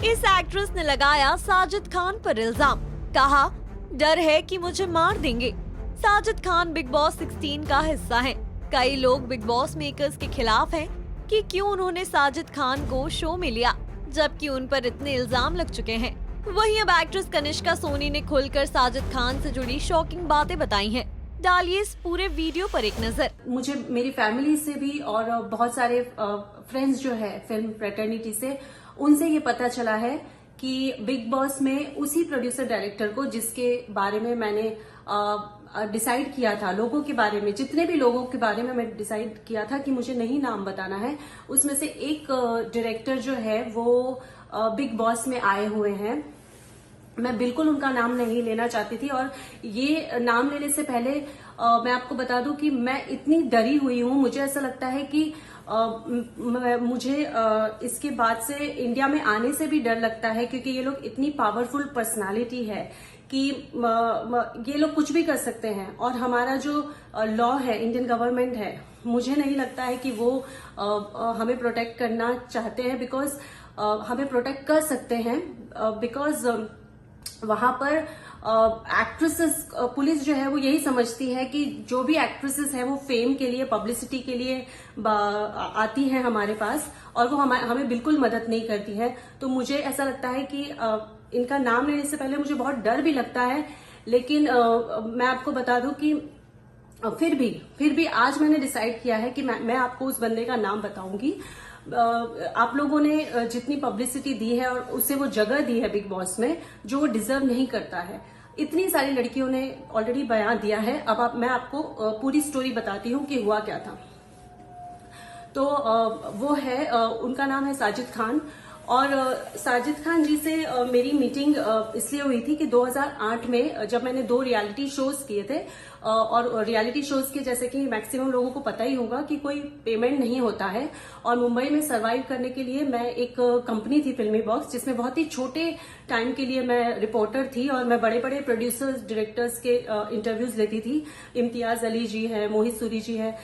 इस एक्ट्रेस ने लगाया साजिद खान पर इल्जाम, कहा डर है कि मुझे मार देंगे। साजिद खान बिग बॉस 16 का हिस्सा हैं। कई लोग बिग बॉस मेकर्स के खिलाफ हैं कि क्यों उन्होंने साजिद खान को शो में लिया, जबकि उन पर इतने इल्जाम लग चुके हैं। वहीं अब एक्ट्रेस कनिष्का सोनी ने खुलकर साजिद खान से जुड़ी शॉकिंग बातें बताई हैं। डालिए इस पूरे वीडियो पर एक नजर। मुझे मेरी फैमिली से भी और बहुत सारे फ्रेंड्स जो है फिल्म फ्रेटर्निटी से, उनसे ये पता चला है कि बिग बॉस में उसी प्रोड्यूसर डायरेक्टर को जिसके बारे में मैंने डिसाइड किया था, लोगों के बारे में, जितने भी लोगों के बारे में मैं डिसाइड किया था कि मुझे नहीं नाम बताना है, उसमें से एक डायरेक्टर जो है वो बिग बॉस में आए हुए हैं। मैं बिल्कुल उनका नाम नहीं लेना चाहती थी और ये नाम लेने से पहले मैं आपको बता दूं कि मैं इतनी डरी हुई हूं। मुझे ऐसा लगता है कि मुझे इसके बाद से इंडिया में आने से भी डर लगता है, क्योंकि ये लोग इतनी पावरफुल पर्सनालिटी है कि ये लोग कुछ भी कर सकते हैं। और हमारा जो लॉ है, इंडियन गवर्नमेंट है, मुझे नहीं लगता है कि वो हमें प्रोटेक्ट करना चाहते हैं, बिकॉज हमें प्रोटेक्ट कर सकते हैं बिकॉज वहां पर एक्ट्रेसेस, पुलिस जो है वो यही समझती है कि जो भी एक्ट्रेसेस है वो फेम के लिए, पब्लिसिटी के लिए आती है हमारे पास, और वो हमें बिल्कुल मदद नहीं करती है। तो मुझे ऐसा लगता है कि इनका नाम लेने से पहले मुझे बहुत डर भी लगता है, लेकिन मैं आपको बता दूं कि फिर भी आज मैंने डिसाइड किया है कि मैं आपको उस बंदे का नाम बताऊंगी। आप लोगों ने जितनी पब्लिसिटी दी है और उसे वो जगह दी है बिग बॉस में, जो वो डिजर्व नहीं करता है। इतनी सारी लड़कियों ने ऑलरेडी बयान दिया है। अब मैं आपको पूरी स्टोरी बताती हूँ कि हुआ क्या था। तो वो है, उनका नाम है साजिद खान। और साजिद खान जी से मेरी मीटिंग इसलिए हुई थी कि 2008 में जब मैंने 2 रियलिटी शोज किए थे, और रियलिटी शोज के, जैसे कि मैक्सिमम लोगों को पता ही होगा कि कोई पेमेंट नहीं होता है, और मुंबई में सरवाइव करने के लिए मैं एक कंपनी थी फिल्मी बॉक्स, जिसमें बहुत ही छोटे टाइम के लिए मैं रिपोर्टर थी, और मैं बड़े बड़े प्रोड्यूसर्स, डायरेक्टर्स के इंटरव्यूज लेती थी। इम्तियाज अली जी है, मोहित सूरी जी है,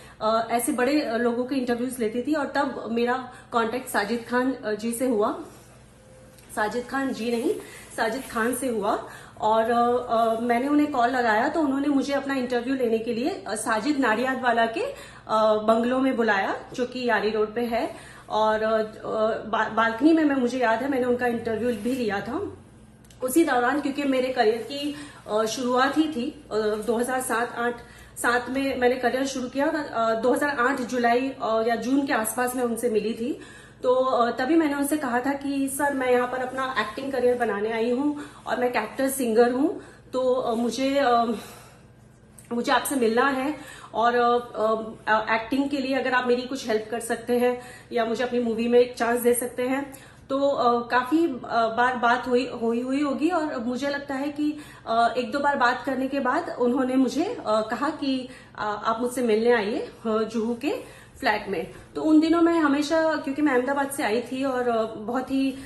ऐसे बड़े लोगों के इंटरव्यूज लेती थी। और तब मेरा कॉन्टेक्ट साजिद खान जी से हुआ, साजिद खान जी नहीं, साजिद खान से हुआ। और मैंने उन्हें कॉल लगाया तो उन्होंने मुझे अपना इंटरव्यू लेने के लिए साजिद नाडियादवाला के बंगलों में बुलाया, जो कि यारी रोड पे है। और बालकनी में मुझे याद है मैंने उनका इंटरव्यू भी लिया था। उसी दौरान, क्योंकि मेरे करियर की शुरुआत ही थी 2007 में मैंने करियर शुरू किया। 2008 जुलाई या जून के आसपास मैं उनसे मिली थी। तो तभी मैंने उनसे कहा था कि सर, मैं यहाँ पर अपना एक्टिंग करियर बनाने आई हूँ और मैं एक एक्टर सिंगर हूँ, तो मुझे आपसे मिलना है, और एक्टिंग के लिए अगर आप मेरी कुछ हेल्प कर सकते हैं या मुझे अपनी मूवी में एक चांस दे सकते हैं। तो काफी बार बात हुई होगी, और मुझे लगता है कि 1-2 बार बात करने के बाद उन्होंने मुझे कहा कि आप मुझसे मिलने आइए जुहू के फ्लैट में। तो उन दिनों मैं हमेशा, क्योंकि मैं अहमदाबाद से आई थी और बहुत ही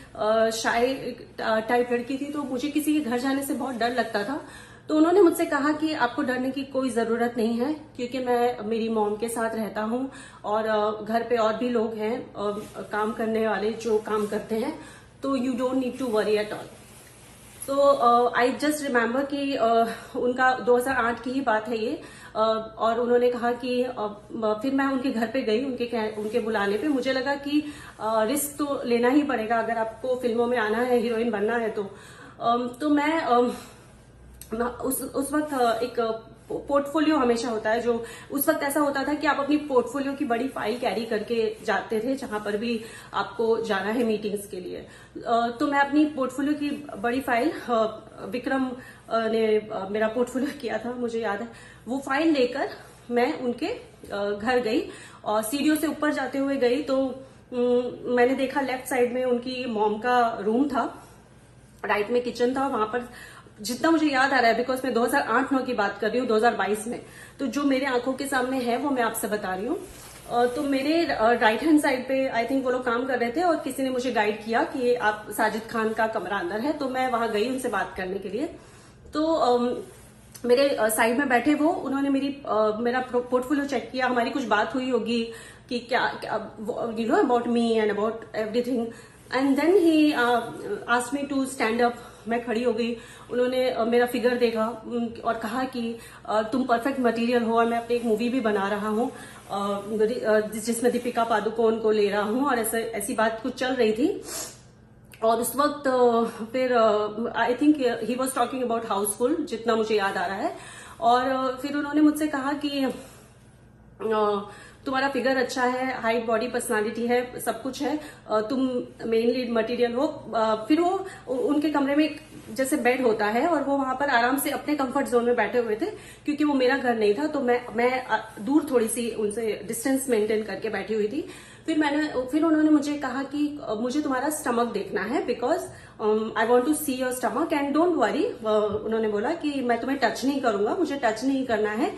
शाय टाइप लड़की थी, तो मुझे किसी के घर जाने से बहुत डर लगता था। तो उन्होंने मुझसे कहा कि आपको डरने की कोई जरूरत नहीं है, क्योंकि मैं मेरी मॉम के साथ रहता हूँ और घर पे और भी लोग हैं काम करने वाले जो काम करते हैं, तो you don't need to worry at all. तो आई जस्ट रिमेम्बर कि उनका 2008 की ही बात है ये। और उन्होंने कहा कि फिर मैं उनके घर पे गई, उनके बुलाने पे। मुझे लगा कि रिस्क तो लेना ही पड़ेगा अगर आपको फिल्मों में आना है, हीरोइन बनना है। तो मैं उस वक्त एक पोर्टफोलियो हमेशा होता है, जो उस वक्त ऐसा होता था कि आप अपनी पोर्टफोलियो की बड़ी फाइल कैरी करके जाते थे जहां पर भी आपको जाना है मीटिंग्स के लिए। तो मैं अपनी पोर्टफोलियो की बड़ी फाइल, विक्रम ने मेरा पोर्टफोलियो किया था, मुझे याद है, वो फाइल लेकर मैं उनके घर गई और सीढ़ियों से ऊपर जाते हुए गई तो मैंने देखा लेफ्ट साइड में उनकी मॉम का रूम था, राइट में किचन था। वहां पर जितना मुझे याद आ रहा है, बिकॉज मैं 2008-9 की बात कर रही हूँ, 2022 में, तो जो मेरे आंखों के सामने है वो मैं आपसे बता रही हूँ। तो मेरे राइट हैंड साइड पे आई थिंक वो लोग काम कर रहे थे और किसी ने मुझे गाइड किया कि आप साजिद खान का कमरा अंदर है। तो मैं वहां गई उनसे बात करने के लिए। तो मेरे साइड में बैठे वो, उन्होंने मेरा पोर्टफोलियो चेक किया। हमारी कुछ बात हुई होगी कि क्या you know about me and about everything. And then he asked me to stand up. मैं खड़ी हो गई, उन्होंने मेरा फिगर देखा और कहा कि तुम परफेक्ट मटेरियल हो और मैं अपनी एक मूवी भी बना रहा हूँ जिसमें दीपिका पादुकोण को ले रहा हूँ, और ऐसी बात कुछ चल रही थी। और उस वक्त फिर I think he was talking about Housefull, जितना मुझे याद आ रहा है। और फिर उन्होंने मुझसे कहा कि तुम्हारा फिगर अच्छा है, हाइट, बॉडी, पर्सनालिटी है, सब कुछ है, तुम मेन लीड मटेरियल हो। फिर वो उनके कमरे में जैसे बेड होता है और वो वहां पर आराम से अपने कंफर्ट जोन में बैठे हुए थे, क्योंकि वो मेरा घर नहीं था, तो मैं दूर थोड़ी सी उनसे डिस्टेंस मेंटेन करके बैठी हुई थी। फिर उन्होंने मुझे कहा कि मुझे तुम्हारा स्टमक देखना है, because I want to see your stomach and don't worry. उन्होंने बोला कि मैं तुम्हें टच नहीं करूंगा, मुझे टच नहीं करना है।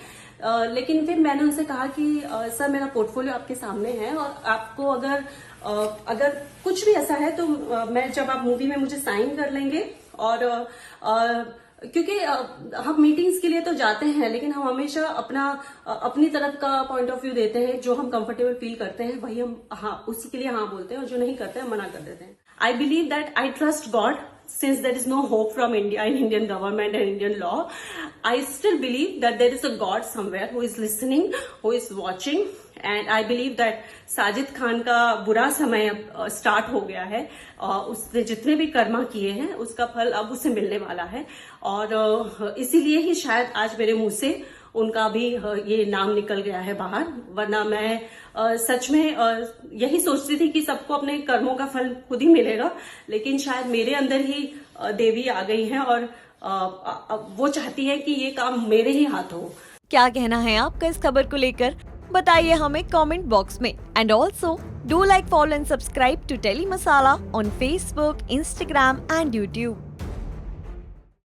लेकिन फिर मैंने उनसे कहा कि सर, मेरा पोर्टफोलियो आपके सामने है, और आपको अगर कुछ भी ऐसा है तो मैं जब आप मूवी में मुझे साइन कर लेंगे, और क्योंकि हम मीटिंग्स के लिए तो जाते हैं, लेकिन हम हमेशा अपनी तरफ का पॉइंट ऑफ व्यू देते हैं। जो हम कंफर्टेबल फील करते हैं वही हम उसी के लिए हाँ बोलते हैं, और जो नहीं करते हैं मना कर देते हैं। I believe that I trust God, since there is no hope from India in Indian government and Indian law. I still believe that there is a God somewhere who is listening, who is watching, and I believe that Sajid Khan का बुरा समय अब start हो गया है। उसने जितने भी कर्मा किए हैं उसका फल अब उसे मिलने वाला है, और इसीलिए ही शायद आज मेरे मुंह से उनका भी ये नाम निकल गया है बाहर। वरना मैं सच में यही सोचती थी कि सबको अपने कर्मों का फल खुद ही मिलेगा, लेकिन शायद मेरे अंदर ही देवी आ गई है, और वो चाहती है कि ये काम मेरे ही हाथ हो। क्या कहना है आपका इस खबर को लेकर? बताइए हमें कमेंट बॉक्स में। And also do like, follow and subscribe to Telly Masala on Facebook, Instagram and YouTube.